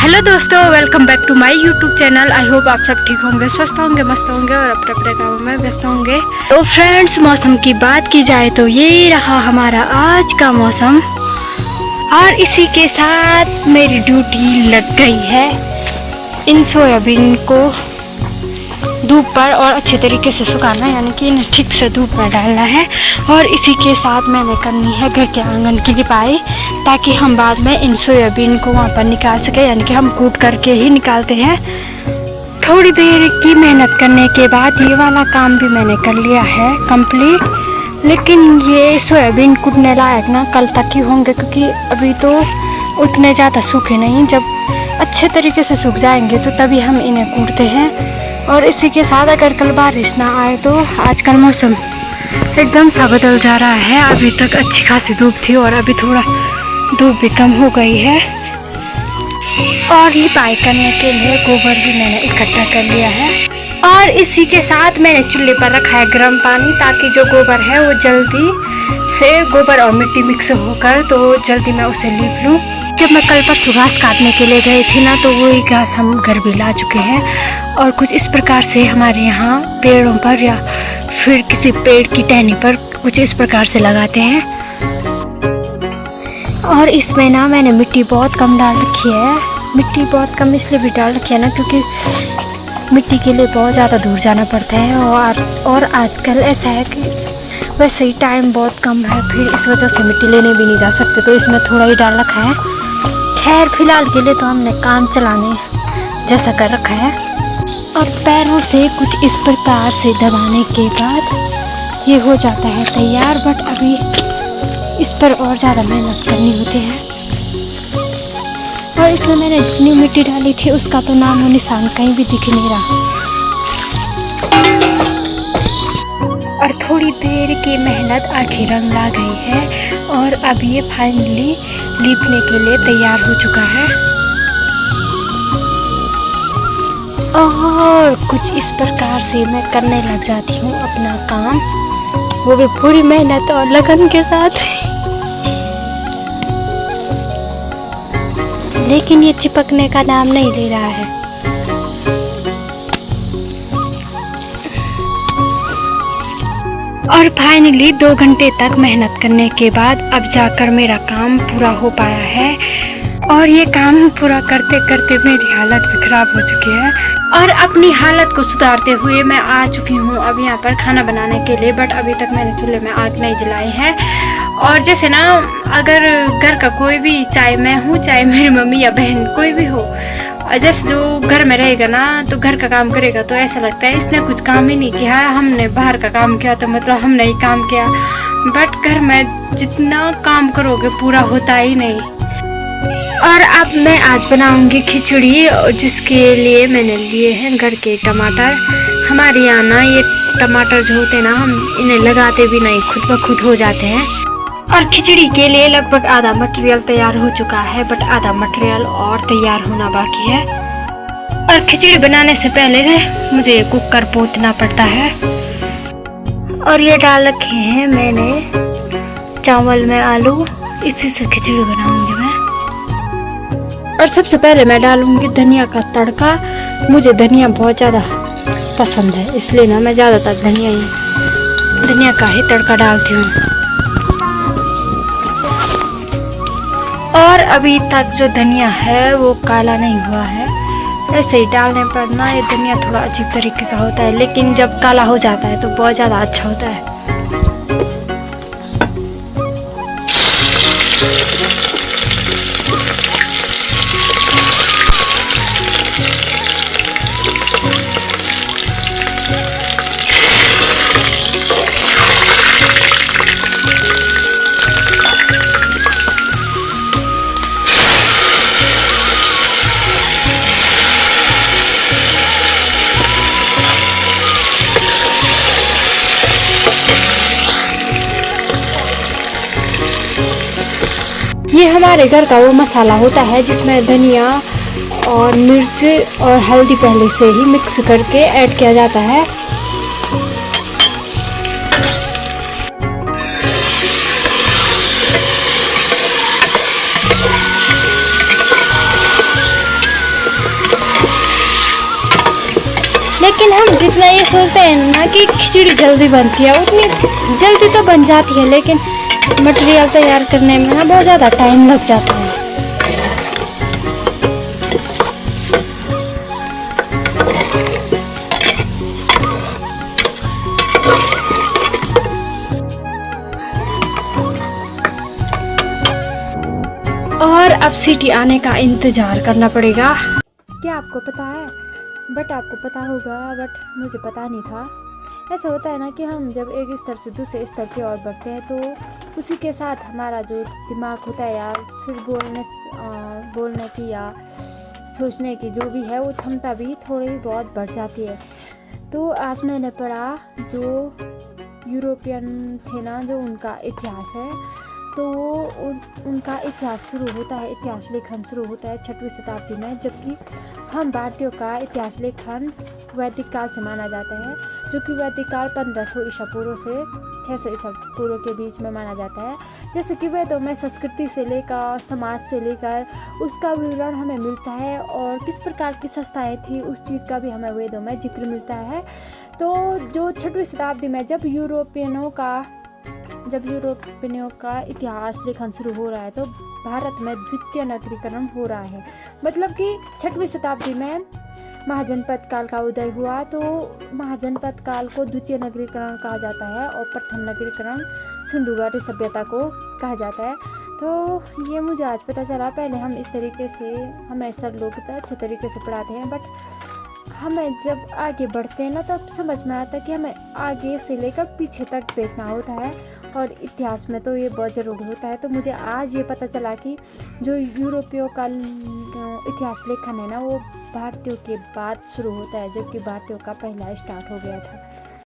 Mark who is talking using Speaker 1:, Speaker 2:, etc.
Speaker 1: Hello दोस्तों, welcome back to my YouTube channel. I hope आप सब ठीक होंगे, स्वस्थ होंगे, मस्त होंगे और अपने अपने कामों में व्यस्त होंगे। तो फ्रेंड्स, मौसम की बात की जाए तो ये रहा हमारा आज का मौसम और इसी के साथ मेरी ड्यूटी लग गई है इन सोयाबीन को धूप पर और अच्छे तरीके से सुखाना, यानी कि इन्हें ठीक से धूप में डालना है। और इसी के साथ मैंने करनी है घर के आंगन की लिपाई, ताकि हम बाद में इन सोयाबीन को वहाँ पर निकाल सके, यानी कि हम कूट करके ही निकालते हैं। थोड़ी देर की मेहनत करने के बाद ये वाला काम भी मैंने कर लिया है कंप्लीट। लेकिन ये सोयाबीन कूटने लायक ना कल तक ही होंगे, क्योंकि अभी तो उतने ज़्यादा सूखे नहीं। जब अच्छे तरीके से सूख जाएंगे तो तभी हम इन्हें कूटते हैं। और इसी के साथ अगर कल बारिश ना आए तो आजकल मौसम एकदम सा बदल जा रहा है। अभी तक अच्छी खासी धूप थी और अभी थोड़ा धूप भी कम हो गई है। और लिपाई करने के लिए गोबर भी मैंने इकट्ठा कर लिया है और इसी के साथ मैंने चूल्हे पर रखा है गर्म पानी, ताकि जो गोबर है वो जल्दी से गोबर और मिट्टी मिक्स होकर तो जल्दी मैं उसे लीप लूँ। जब मैं कल परसों घास काटने के लिए गई थी ना, तो वही घास हम घर भी ला चुके हैं। और कुछ इस प्रकार से हमारे यहाँ पेड़ों पर या फिर किसी पेड़ की टहनी पर कुछ इस प्रकार से लगाते हैं। और इसमें ना मैंने मिट्टी बहुत कम डाल रखी है। मिट्टी बहुत कम इसलिए भी डाल रखी है ना, क्योंकि मिट्टी के लिए बहुत ज़्यादा दूर जाना पड़ता है। और आजकल ऐसा है कि वैसे ही टाइम बहुत कम है, फिर इस वजह से मिट्टी लेने भी नहीं जा सकते, तो इसमें थोड़ा ही डाल रखा है। खैर फिलहाल के लिए तो हमने काम चलाने जैसा कर रखा है। और पैरों से कुछ इस प्रकार से दबाने के बाद ये हो जाता है तैयार। बट अभी इस पर और ज़्यादा मेहनत करनी होती है। और इसमें मैंने जितनी मिट्टी डाली थी उसका तो नाम और निशान कहीं भी दिख नहीं रहा। और थोड़ी देर की मेहनत आखिर रंग ला गई है और अब ये फाइनली लीपने के लिए तैयार हो चुका है। और कुछ इस प्रकार से मैं करने लग जाती हूँ अपना काम, वो भी पूरी मेहनत और लगन के साथ। लेकिन ये चिपकने का नाम नहीं ले रहा है। और फाइनली 2 घंटे तक मेहनत करने के बाद अब जाकर मेरा काम पूरा हो पाया है। और ये काम पूरा करते करते मेरी हालत भी खराब हो चुकी है। और अपनी हालत को सुधारते हुए मैं आ चुकी हूँ अब यहाँ पर खाना बनाने के लिए। बट अभी तक मैंने चूल्हे में आग नहीं जलाई है। और जैसे ना, अगर घर का कोई भी, चाहे मैं हूँ चाहे मेरी मम्मी या बहन, कोई भी हो, जैसे जो घर में रहेगा ना तो घर का काम करेगा तो ऐसा लगता है इसने कुछ काम ही नहीं किया, हमने बाहर का काम किया तो मतलब हमने ही काम किया। बट घर में जितना काम करोगे पूरा होता ही नहीं। और अब मैं आज बनाऊंगी खिचड़ी, जिसके लिए मैंने लिए हैं घर के टमाटर। हमारे यहाँ ना ये टमाटर जो होते हैं ना, हम इन्हें लगाते भी नहीं, खुद ब खुद हो जाते हैं। और खिचड़ी के लिए लगभग आधा मटेरियल तैयार हो चुका है, बट आधा मटेरियल और तैयार होना बाकी है। और खिचड़ी बनाने से पहले मुझे कुकर पोंछना पड़ता है। और ये डाल रखे हैं मैंने चावल में आलू, इसी से खिचड़ी बनाऊंगी मैं। और सबसे पहले मैं डालूंगी धनिया का तड़का। मुझे धनिया बहुत ज़्यादा पसंद है, इसलिए ना मैं ज़्यादातर धनिया का ही तड़का डालती हूँ। और अभी तक जो धनिया है वो काला नहीं हुआ है। ऐसे ही डालने पर ना ये धनिया थोड़ा अजीब तरीके का होता है, लेकिन जब काला हो जाता है तो बहुत ज़्यादा अच्छा होता है। ये हमारे घर का वो मसाला होता है जिसमें धनिया और मिर्च और हल्दी पहले से ही मिक्स करके ऐड किया जाता है। लेकिन हम जितना ये सोचते हैं ना कि खिचड़ी जल्दी बनती है, उतनी जल्दी तो बन जाती है, लेकिन मटेरियल तैयार करने में ना बहुत ज़्यादा टाइम लग जाता है। और अब सीटी आने का इंतज़ार करना पड़ेगा। क्या आपको पता है, बट आपको पता होगा, बट मुझे पता नहीं था। ऐसा होता है ना कि हम जब एक स्तर से दूसरे स्तर की ओर बढ़ते हैं तो उसी के साथ हमारा जो दिमाग होता है या फिर बोलने की या सोचने की जो भी है वो क्षमता भी थोड़ी बहुत बढ़ जाती है। तो आज मैंने पढ़ा जो यूरोपियन थे ना, जो उनका इतिहास है, तो वो उनका इतिहास शुरू होता है, इतिहास लेखन शुरू होता है 6वीं शताब्दी में, जबकि हम भारतीयों का इतिहास लेखन वैदिक काल से माना जाता है, जो कि वैदिक काल 1500 ईसा पूर्व से 600 ईसा पूर्व के बीच में माना जाता है। जैसे कि वेदों में संस्कृति से लेकर समाज से लेकर उसका विवरण हमें मिलता है और किस प्रकार की संस्थाएं थी उस चीज़ का भी हमें वेदों में जिक्र मिलता है। तो जो 6वीं शताब्दी में जब यूरोपियनों का इतिहास लेखन शुरू हो रहा है तो भारत में द्वितीय नगरीकरण हो रहा है। मतलब कि 6वीं शताब्दी में महाजनपद काल का उदय हुआ, तो महाजनपद काल को द्वितीय नगरीकरण कहा जाता है और प्रथम नगरीकरण सिंधु घाटी सभ्यता को कहा जाता है। तो ये मुझे आज पता चला। पहले हम इस तरीके से हमें सर लोग अच्छे तरीके से पढ़ाते हैं, बट हमें जब आगे बढ़ते हैं ना तब समझ में आता है कि हमें आगे से लेकर पीछे तक देखना होता है और इतिहास में तो ये बहुत ज़रूरी होता है। तो मुझे आज ये पता चला कि जो यूरोपियों का इतिहास लेखन है ना वो भारतीयों के बाद शुरू होता है, जबकि भारतीयों का पहला स्टार्ट हो गया था।